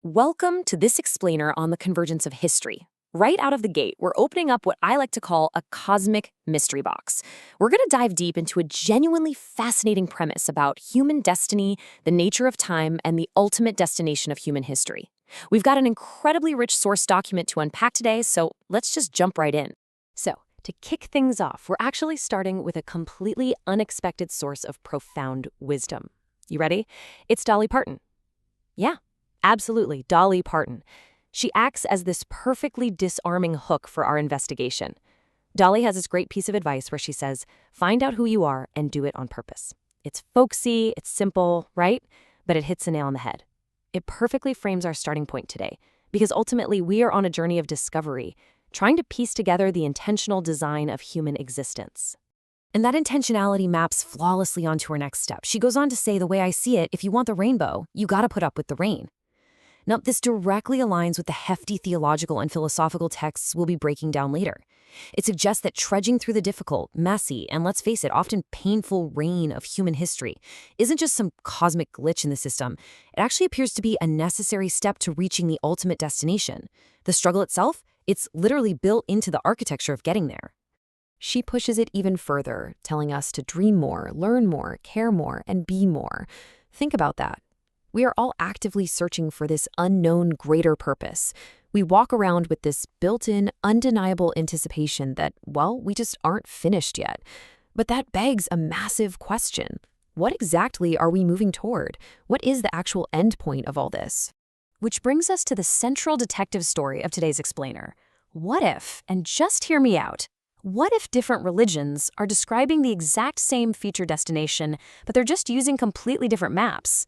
Welcome to this explainer on the convergence of history. Right out of the gate, we're opening up what I like to call a cosmic mystery box. We're going to dive deep into a genuinely fascinating premise about human destiny, the nature of time, and the ultimate destination of human history. We've got an incredibly rich source document to unpack today, so let's just jump right in. So, to kick things off, we're actually starting with a completely unexpected source of profound wisdom. You ready? It's Dolly Parton. Yeah. Absolutely, Dolly Parton. She acts as this perfectly disarming hook for our investigation. Dolly has this great piece of advice where she says, find out who you are and do it on purpose. It's folksy, it's simple, right? But it hits a nail on the head. It perfectly frames our starting point today, because ultimately we are on a journey of discovery, trying to piece together the intentional design of human existence. And that intentionality maps flawlessly onto her next step. She goes on to say, the way I see it, if you want the rainbow, you gotta put up with the rain. Now, this directly aligns with the hefty theological and philosophical texts we'll be breaking down later. It suggests that trudging through the difficult, messy, and let's face it, often painful rain of human history isn't just some cosmic glitch in the system. It actually appears to be a necessary step to reaching the ultimate destination. The struggle itself, it's literally built into the architecture of getting there. She pushes it even further, telling us to dream more, learn more, care more, and be more. Think about that. We are all actively searching for this unknown greater purpose. We walk around with this built-in, undeniable anticipation that, well, we just aren't finished yet. But that begs a massive question. What exactly are we moving toward? What is the actual endpoint of all this? Which brings us to the central detective story of today's explainer. What if, and just hear me out, what if different religions are describing the exact same future destination, but they're just using completely different maps?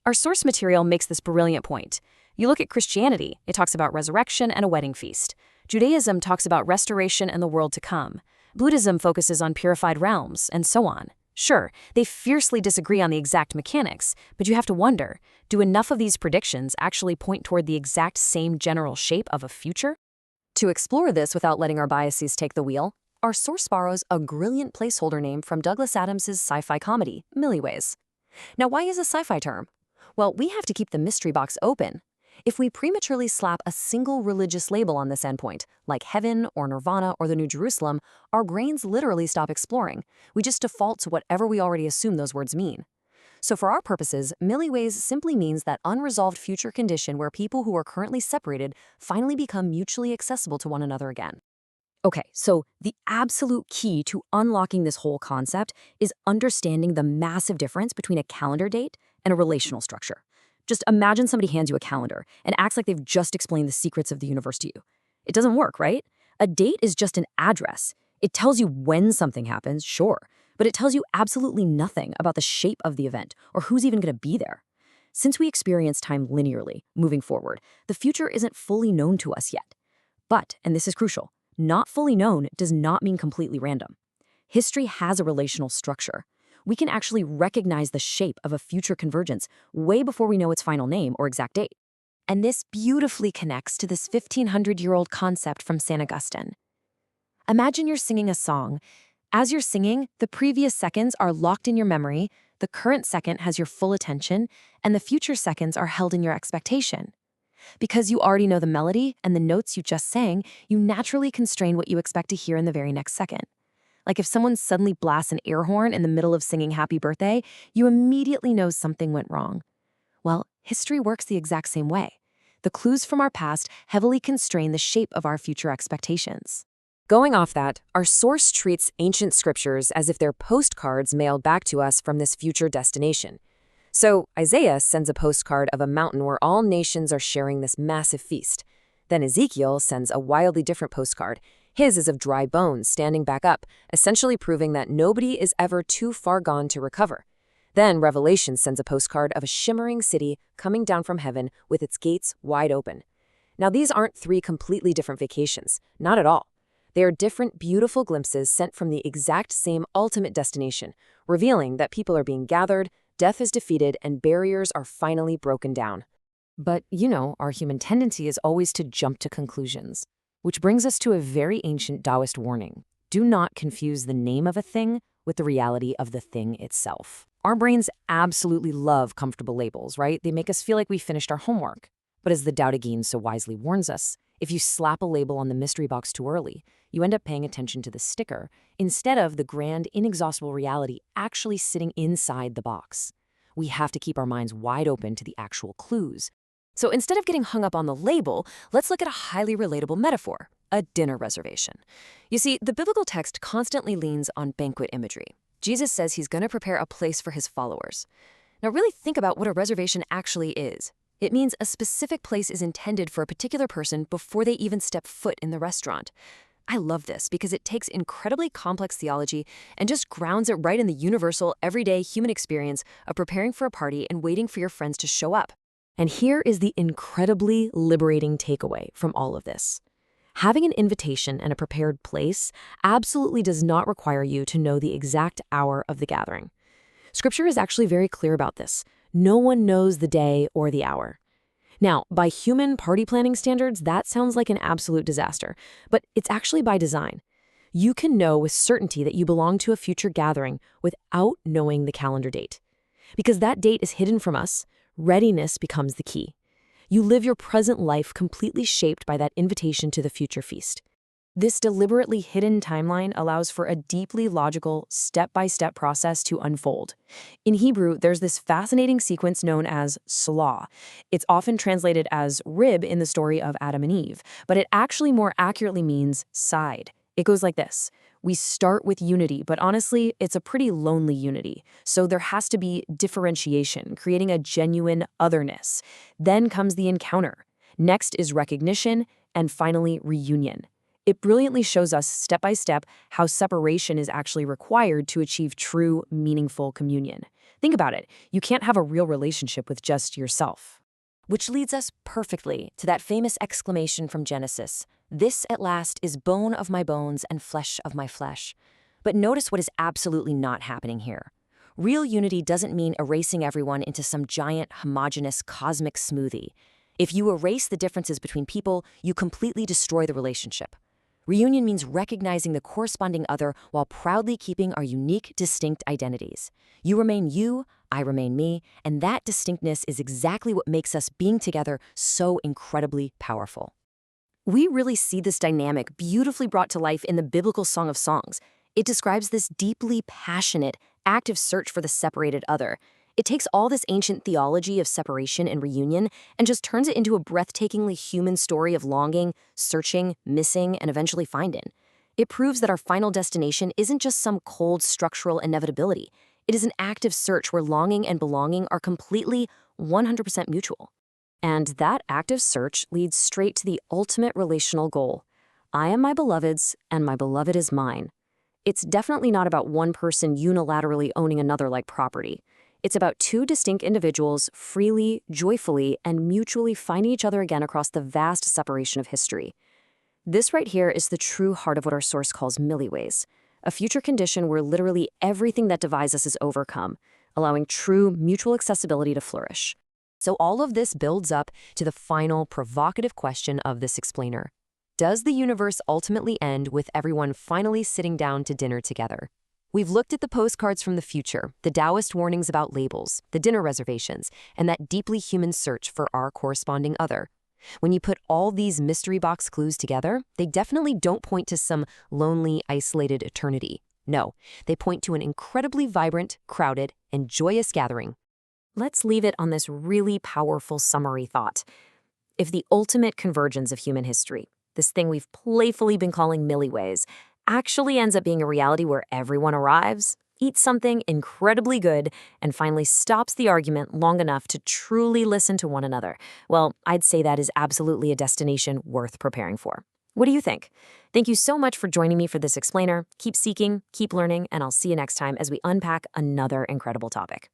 Our source material makes this brilliant point. You look at Christianity, it talks about resurrection and a wedding feast. Judaism talks about restoration and the world to come. Buddhism focuses on purified realms, and so on. Sure, they fiercely disagree on the exact mechanics, but you have to wonder, do enough of these predictions actually point toward the exact same general shape of a future? To explore this without letting our biases take the wheel, our source borrows a brilliant placeholder name from Douglas Adams's sci-fi comedy, Milliways. Now, why use a sci-fi term? Well, we have to keep the mystery box open. If we prematurely slap a single religious label on this endpoint, like heaven or nirvana or the New Jerusalem, our brains literally stop exploring. We just default to whatever we already assume those words mean. So for our purposes, Milliways simply means that unresolved future condition where people who are currently separated finally become mutually accessible to one another again. Okay, so the absolute key to unlocking this whole concept is understanding the massive difference between a calendar date and a relational structure. Just imagine somebody hands you a calendar and acts like they've just explained the secrets of the universe to you. It doesn't work, right? A date is just an address. It tells you when something happens, sure, but it tells you absolutely nothing about the shape of the event or who's even going to be there. Since we experience time linearly, moving forward, the future isn't fully known to us yet. But, and this is crucial, not fully known does not mean completely random. History has a relational structure. We can actually recognize the shape of a future convergence way before we know its final name or exact date. And this beautifully connects to this 1,500-year-old concept from St. Augustine. Imagine you're singing a song. As you're singing, the previous seconds are locked in your memory, the current second has your full attention, and the future seconds are held in your expectation. Because you already know the melody and the notes you just sang, you naturally constrain what you expect to hear in the very next second. Like if someone suddenly blasts an air horn in the middle of singing Happy Birthday, you immediately know something went wrong. Well, history works the exact same way. The clues from our past heavily constrain the shape of our future expectations. Going off that, our source treats ancient scriptures as if they're postcards mailed back to us from this future destination. So Isaiah sends a postcard of a mountain where all nations are sharing this massive feast. Then Ezekiel sends a wildly different postcard. His is of dry bones standing back up, essentially proving that nobody is ever too far gone to recover. Then Revelation sends a postcard of a shimmering city coming down from heaven with its gates wide open. Now these aren't three completely different vacations, not at all. They are different, beautiful glimpses sent from the exact same ultimate destination, revealing that people are being gathered, death is defeated, and barriers are finally broken down. But, our human tendency is always to jump to conclusions, which brings us to a very ancient Taoist warning. Do not confuse the name of a thing with the reality of the thing itself. Our brains absolutely love comfortable labels, right? They make us feel like we finished our homework. But as the Tao Te Ching so wisely warns us, if you slap a label on the mystery box too early, you end up paying attention to the sticker instead of the grand, inexhaustible reality actually sitting inside the box. We have to keep our minds wide open to the actual clues. So instead of getting hung up on the label, let's look at a highly relatable metaphor, a dinner reservation. You see, the biblical text constantly leans on banquet imagery. Jesus says he's going to prepare a place for his followers. Now really think about what a reservation actually is. It means a specific place is intended for a particular person before they even step foot in the restaurant. I love this because it takes incredibly complex theology and just grounds it right in the universal, everyday human experience of preparing for a party and waiting for your friends to show up. And here is the incredibly liberating takeaway from all of this. Having an invitation and a prepared place absolutely does not require you to know the exact hour of the gathering. Scripture is actually very clear about this. No one knows the day or the hour. Now, by human party planning standards, that sounds like an absolute disaster, but it's actually by design. You can know with certainty that you belong to a future gathering without knowing the calendar date. Because that date is hidden from us, readiness becomes the key. You live your present life completely shaped by that invitation to the future feast. This deliberately hidden timeline allows for a deeply logical, step-by-step process to unfold. In Hebrew, there's this fascinating sequence known as slaw. It's often translated as rib in the story of Adam and Eve, but it actually more accurately means side. It goes like this. We start with unity, but honestly, it's a pretty lonely unity. So there has to be differentiation, creating a genuine otherness. Then comes the encounter. Next is recognition, and finally, reunion. It brilliantly shows us step by step how separation is actually required to achieve true, meaningful communion. Think about it. You can't have a real relationship with just yourself. Which leads us perfectly to that famous exclamation from Genesis, "This at last is bone of my bones and flesh of my flesh." But notice what is absolutely not happening here. Real unity doesn't mean erasing everyone into some giant, homogeneous, cosmic smoothie. If you erase the differences between people, you completely destroy the relationship. Reunion means recognizing the corresponding other while proudly keeping our unique, distinct identities. You remain you, I remain me, and that distinctness is exactly what makes us being together so incredibly powerful. We really see this dynamic beautifully brought to life in the biblical Song of Songs. It describes this deeply passionate, active search for the separated other. It takes all this ancient theology of separation and reunion and just turns it into a breathtakingly human story of longing, searching, missing, and eventually finding. It proves that our final destination isn't just some cold structural inevitability. It is an active search where longing and belonging are completely 100% mutual. And that active search leads straight to the ultimate relational goal. I am my beloved's, and my beloved is mine. It's definitely not about one person unilaterally owning another like property. It's about two distinct individuals freely, joyfully, and mutually finding each other again across the vast separation of history. This right here is the true heart of what our source calls milliways, a future condition where literally everything that divides us is overcome, allowing true mutual accessibility to flourish. So all of this builds up to the final provocative question of this explainer. Does the universe ultimately end with everyone finally sitting down to dinner together? We've looked at the postcards from the future, the Taoist warnings about labels, the dinner reservations, and that deeply human search for our corresponding other. When you put all these mystery box clues together, they definitely don't point to some lonely, isolated eternity. No, they point to an incredibly vibrant, crowded, and joyous gathering. Let's leave it on this really powerful summary thought. If the ultimate convergence of human history, this thing we've playfully been calling milliways, actually ends up being a reality where everyone arrives, eats something incredibly good, and finally stops the argument long enough to truly listen to one another, well, I'd say that is absolutely a destination worth preparing for. What do you think? Thank you so much for joining me for this explainer. Keep seeking, keep learning, and I'll see you next time as we unpack another incredible topic.